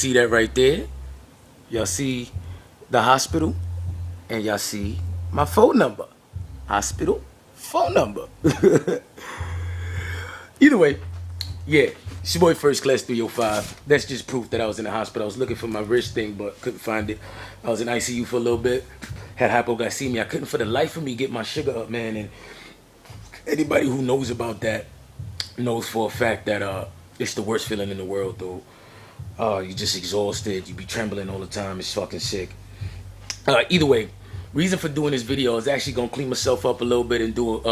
See that right there? Y'all see the hospital and y'all see my phone number. Hospital, phone number. Either way, yeah, it's your boy First Class 305. That's just proof that I was in the hospital. I was looking for my wrist thing, but couldn't find it. I was in ICU for a little bit. Had hypoglycemia. I couldn't for the life of me get my sugar up, man. And anybody who knows about that knows for a fact that it's the worst feeling in the world, though. You're just exhausted. You be trembling all the time. It's fucking sick. Either way, reason for doing this video is actually gonna clean myself up a little bit and do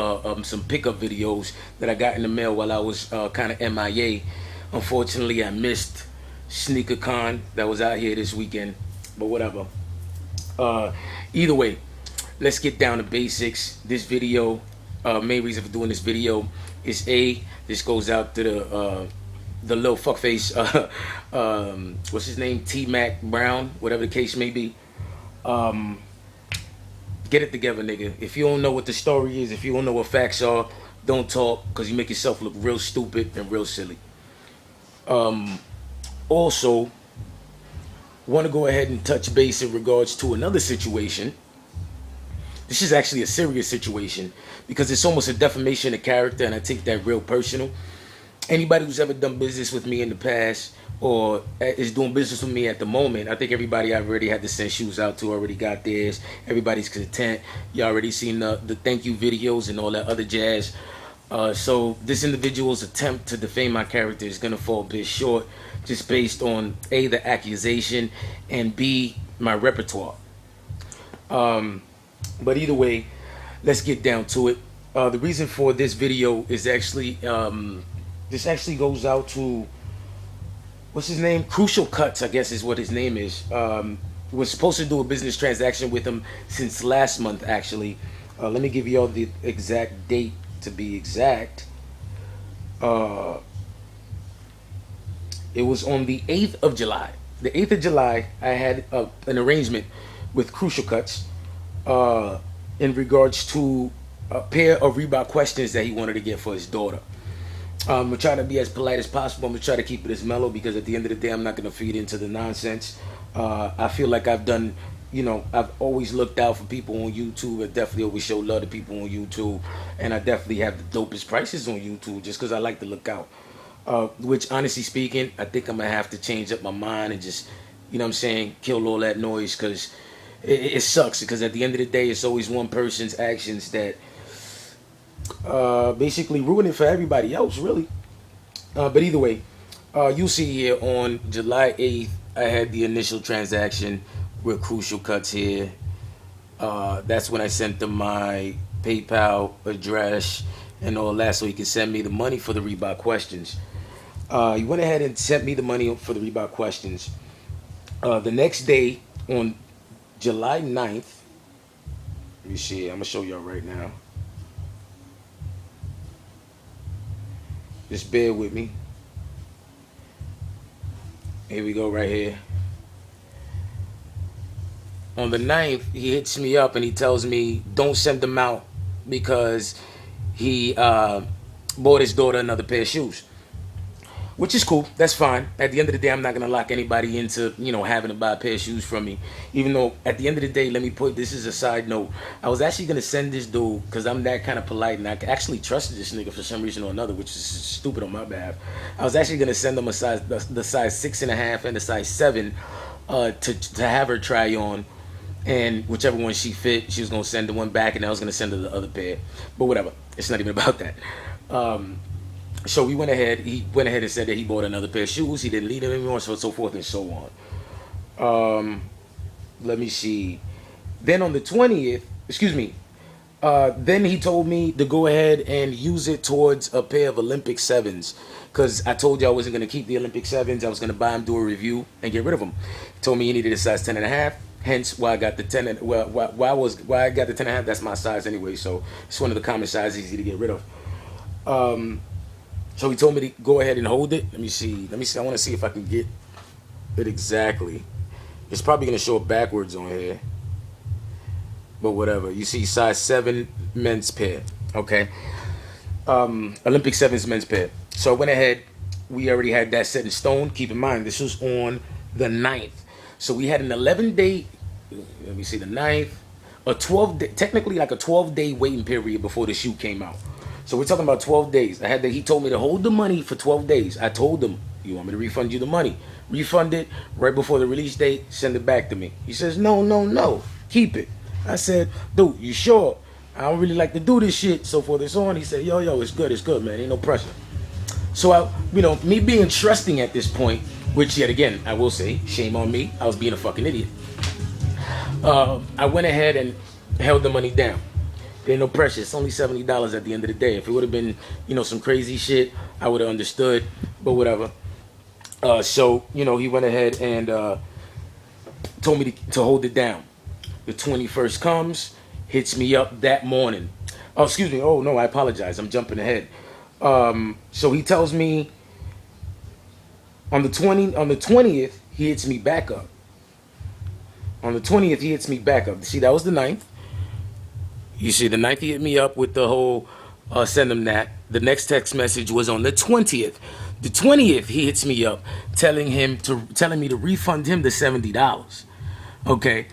some pickup videos that I got in the mail while I was kind of MIA. Unfortunately, I missed SneakerCon that was out here this weekend, but whatever. Either way, let's get down to basics. This video, main reason for doing this video is this goes out to the little fuckface, what's his name, T-Mac Brown, whatever the case may be. Get it together, nigga. If you don't know what the story is, if you don't know what facts are, don't talk, because you make yourself look real stupid and real silly. Also, want to go ahead and touch base in regards to another situation. This is actually a serious situation because it's almost a defamation of character, and I take that real personal. Anybody who's ever done business with me in the past or is doing business with me at the moment, I think everybody I've already had to send shoes out to already got theirs. Everybody's content. You already seen the thank you videos and all that other jazz. So this individual's attempt to defame my character is going to fall a bit short just based on A, the accusation, and B, my repertoire. But either way, let's get down to it. The reason for this video is actually... this actually goes out to, what's his name? Krushallkuts, I guess is what his name is. Was supposed to do a business transaction with him since last month, actually. Let me give you all the exact date to be exact. It was on the 8th of July. The 8th of July, I had an arrangement with Krushallkuts in regards to a pair of Reebok questions that he wanted to get for his daughter. We're trying to be as polite as possible. I'm going to try to keep it as mellow because at the end of the day, I'm not going to feed into the nonsense. I feel like I've done, I've always looked out for people on YouTube. I definitely always show love to people on YouTube. And I definitely have the dopest prices on YouTube just because I like to look out. Which, honestly speaking, I think I'm going to have to change up my mind and just, kill all that noise because it sucks. Because at the end of the day, it's always one person's actions that basically ruin it for everybody else, really. But either way, you'll see here on July 8th, I had the initial transaction with Krushallkuts here. That's when I sent them my PayPal address and all that so he could send me the money for the Reebok questions. He went ahead and sent me the money for the Reebok questions. The next day, on July 9th, let me see, I'm going to show y'all right now. Just bear with me. Here we go right here. On the 9th, he hits me up and he tells me, don't send them out because he bought his daughter another pair of shoes. Which is cool. That's fine. At the end of the day, I'm not going to lock anybody into, having to buy a pair of shoes from me. Even though, at the end of the day, let me put this as a side note. I was actually going to send this dude, because I'm that kind of polite, and I actually trusted this nigga for some reason or another, which is stupid on my behalf. I was actually going to send him the size 6.5 and the size 7 to have her try on. And whichever one she fit, she was going to send the one back, and I was going to send her the other pair. But whatever. It's not even about that. So he went ahead and said that he bought another pair of shoes. He didn't need them anymore, so forth and so on. Let me see. Then on the 20th, then he told me to go ahead and use it towards a pair of Olympic 7s. Because I told you I wasn't going to keep the Olympic 7s. I was going to buy them, do a review, and get rid of them. He told me he needed a size 10.5. Hence why I got the 10. Why I got the 10.5. That's my size anyway. So it's one of the common sizes, easy to get rid of. So he told me to go ahead and hold it. Let me see. I want to see if I can get it exactly. It's probably going to show up backwards on here. But whatever. You see size 7 men's pair. Okay. Olympic 7's men's pair. So I went ahead. We already had that set in stone. Keep in mind, this was on the ninth. So we had an 11-day, let me see, the ninth, a 12-day, technically like a 12-day waiting period before the shoe came out. So we're talking about 12 days. He told me to hold the money for 12 days. I told him, you want me to refund you the money? Refund it right before the release date, send it back to me. He says, no, no, no, keep it. I said, dude, you sure? I don't really like to do this shit, so forth and so on. He said, yo, it's good, man, ain't no pressure. So me being trusting at this point, which yet again, I will say, shame on me, I was being a fucking idiot. I went ahead and held the money down. There ain't no pressure. It's only $70 at the end of the day. If it would have been, some crazy shit, I would have understood. But whatever. So he went ahead and told me to hold it down. The 21st comes, hits me up that morning. Oh, excuse me. Oh no, I apologize. I'm jumping ahead. So he tells me on the 20th he hits me back up. On the 20th he hits me back up. See, that was the 9th. You see, the 9th he hit me up with the whole send him that. The next text message was on the 20th. The 20th he hits me up telling me to refund him the $70. Okay.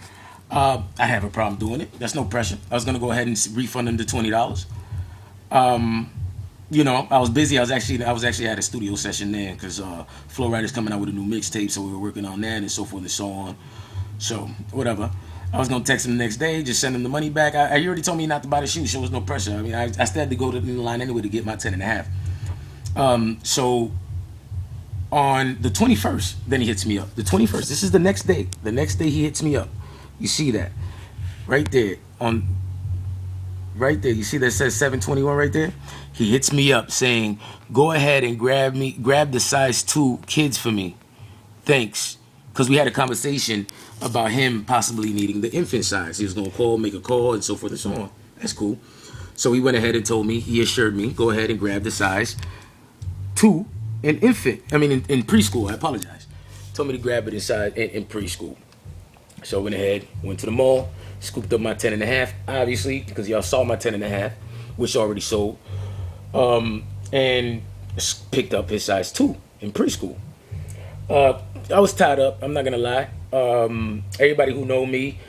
I have a problem doing it. That's no pressure. I was gonna go ahead and refund him the $20. I was busy. I was actually at a studio session there because Flow Rider's coming out with a new mixtape, so we were working on that and so forth and so on. So whatever. I was gonna text him the next day, just send him the money back. He already told me not to buy the shoes, so there was no pressure. I mean, I still had to go to the line anyway to get my 10.5. So on the 21st, then he hits me up. The 21st. This is the next day. The next day he hits me up. You see that right there right there. You see that says 721 right there? He hits me up saying, go ahead and grab the size 2 kids for me. Thanks. Because we had a conversation about him possibly needing the infant size. He was going to make a call and so forth and so on. That's cool. So he went ahead and told me, he assured me, go ahead and grab the size 2 in infant. I mean, in preschool. I apologize. Told me to grab it in preschool. So I went ahead, went to the mall, scooped up my 10.5, obviously, because y'all saw my 10.5, which already sold, and picked up his size 2 in preschool. I was tied up, I'm not going to lie. Everybody who know me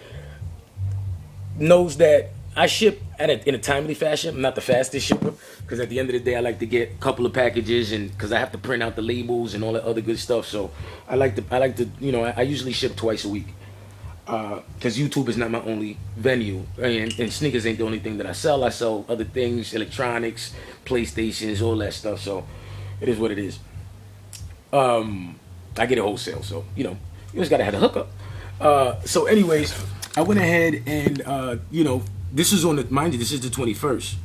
knows that I ship in a timely fashion. I'm not the fastest shipper, because at the end of the day, I like to get a couple of packages, and because I have to print out the labels and all that other good stuff. So I like to, I usually ship twice a week. Because YouTube is not my only venue, and sneakers ain't the only thing that I sell. I sell other things, electronics, PlayStations, all that stuff. So it is what it is. I get it wholesale, so you just gotta have a hookup. So anyways, I went ahead and this is mind you, this is the 21st.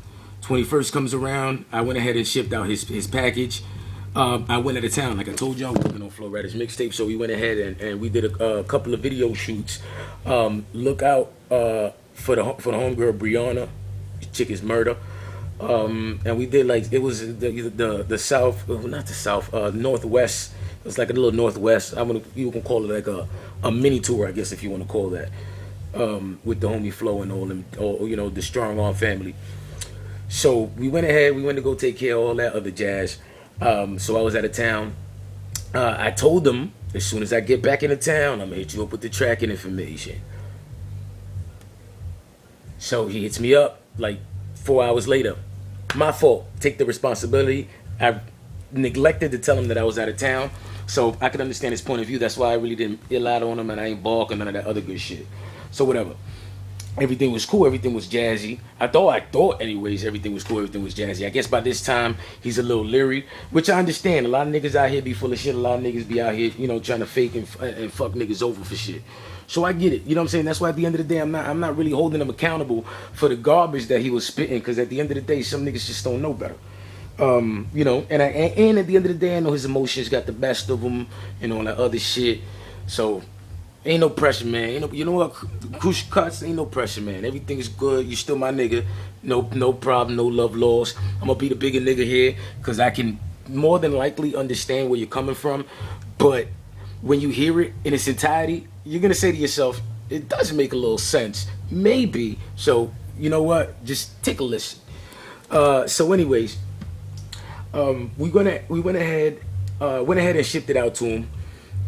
21st comes around. I went ahead and shipped out his package. I went out of town, like I told y'all, working on Flow Rider's mixtape. So we went ahead and we did a couple of video shoots. Look out for the homegirl Brianna, chick is murder. And we did it was the south, not the south, northwest. It was like a little northwest. You can call it like a mini tour, I guess, if you want to call that. With the homie Flow and all them, the Strong Arm family. So we went ahead. We went to go take care of all that other jazz. So I was out of town. I told them, as soon as I get back into town, I'm gonna hit you up with the tracking information. So he hits me up like 4 hours later. My fault. Take the responsibility. I neglected to tell him that I was out of town. So I could understand his point of view. That's why I really didn't ill out on him, and I ain't balk and none of that other good shit. So whatever. Everything was cool. Everything was jazzy. I thought anyways, everything was cool. Everything was jazzy. I guess by this time, he's a little leery, which I understand. A lot of niggas out here be full of shit. A lot of niggas be out here, trying to fake and fuck niggas over for shit. So I get it. You know what I'm saying? That's why at the end of the day, I'm not really holding him accountable for the garbage that he was spitting, because at the end of the day, some niggas just don't know better. And at the end of the day, I know his emotions got the best of him and all that other shit. So ain't no pressure, man. You know what, Krushallkuts, ain't no pressure, man. Everything is good. You still my nigga. No problem. No love lost. I'm gonna be the bigger nigga here because I can more than likely understand where you're coming from. But when you hear it in its entirety, you're gonna say to yourself, it does make a little sense, maybe. So you know what? Just take a listen. So anyways. We went ahead and shipped it out to him.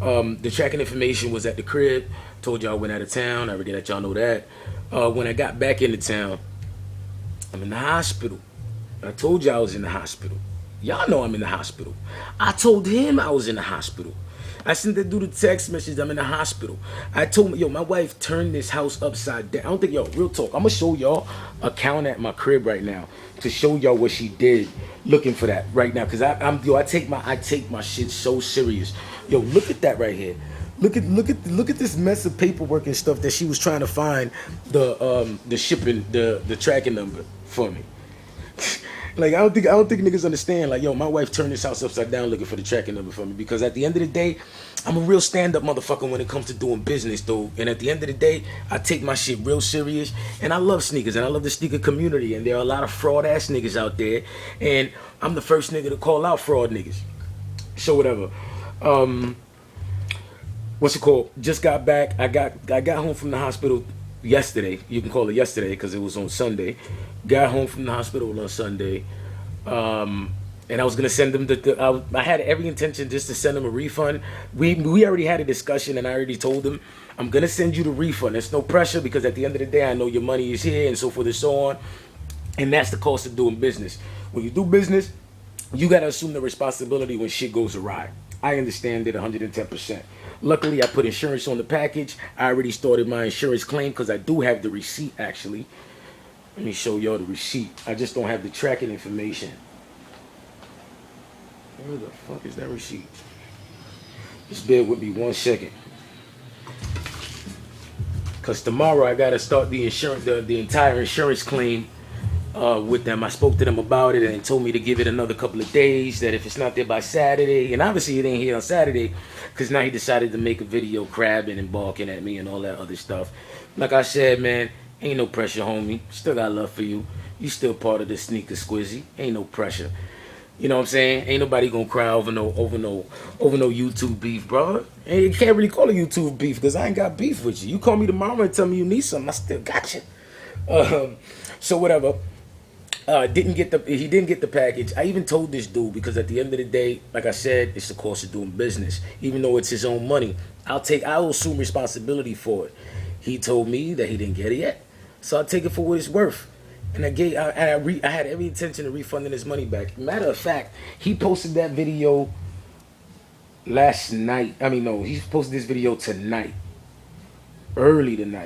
The tracking information was at the crib. Told y'all I went out of town. I already let y'all know that. When I got back into town, I'm in the hospital. I told y'all I was in the hospital. Y'all know I'm in the hospital. I told him I was in the hospital. I sent that dude a text message. I'm in the hospital. I told him, yo, my wife turned this house upside down. I don't think, yo, real talk. I'm gonna show y'all a count at my crib right now to show y'all what she did. Looking for that right now, cause I take my shit so serious. Yo, look at that right here. Look at this mess of paperwork and stuff that she was trying to find the shipping the tracking number for me. Like I don't think niggas understand. Like, yo, my wife turned this house upside down looking for the tracking number for me, because at the end of the day, I'm a real stand-up motherfucker when it comes to doing business, though. And at the end of the day, I take my shit real serious, and I love sneakers, and I love the sneaker community, and there are a lot of fraud ass niggas out there, and I'm the first nigga to call out fraud niggas. So whatever. What's it called? Just got back. I got home from the hospital yesterday. You can call it yesterday because it was on Sunday. Got home from the hospital on Sunday, and I was gonna send them I had every intention just to send them a refund. We already had a discussion, and I already told them I'm gonna send you the refund. There's no pressure, because at the end of the day, I know your money is here, and so forth and so on. And that's the cost of doing business. When you do business, you gotta assume the responsibility when shit goes awry. I understand it 110%. Luckily, I put insurance on the package. I already started my insurance claim because I do have the receipt, actually. Let me show y'all the receipt. I just don't have the tracking information. Where the fuck is that receipt? Just bear with me 1 second. Because tomorrow I got to start the insurance, the entire insurance claim with them. I spoke to them about it, and they told me to give it another couple of days, that if it's not there by Saturday, and obviously it ain't here on Saturday, because now he decided to make a video crabbing and barking at me and all that other stuff. Like I said, man, ain't no pressure, homie. Still got love for you. You still part of the sneaker squizzy. Ain't no pressure. You know what I'm saying? Ain't nobody gonna cry over no YouTube beef, bro. And you can't really call it YouTube beef, because I ain't got beef with you. You call me tomorrow and tell me you need something, I still got you. So whatever. He didn't get the package. I even told this dude, because at the end of the day, like I said, it's the cost of doing business. Even though it's his own money, I will assume responsibility for it. He told me that he didn't get it yet, so I'll take it for what it's worth. And I had every intention of refunding his money back. Matter of fact, he posted that video last night. I mean, no, he posted this video tonight, early tonight.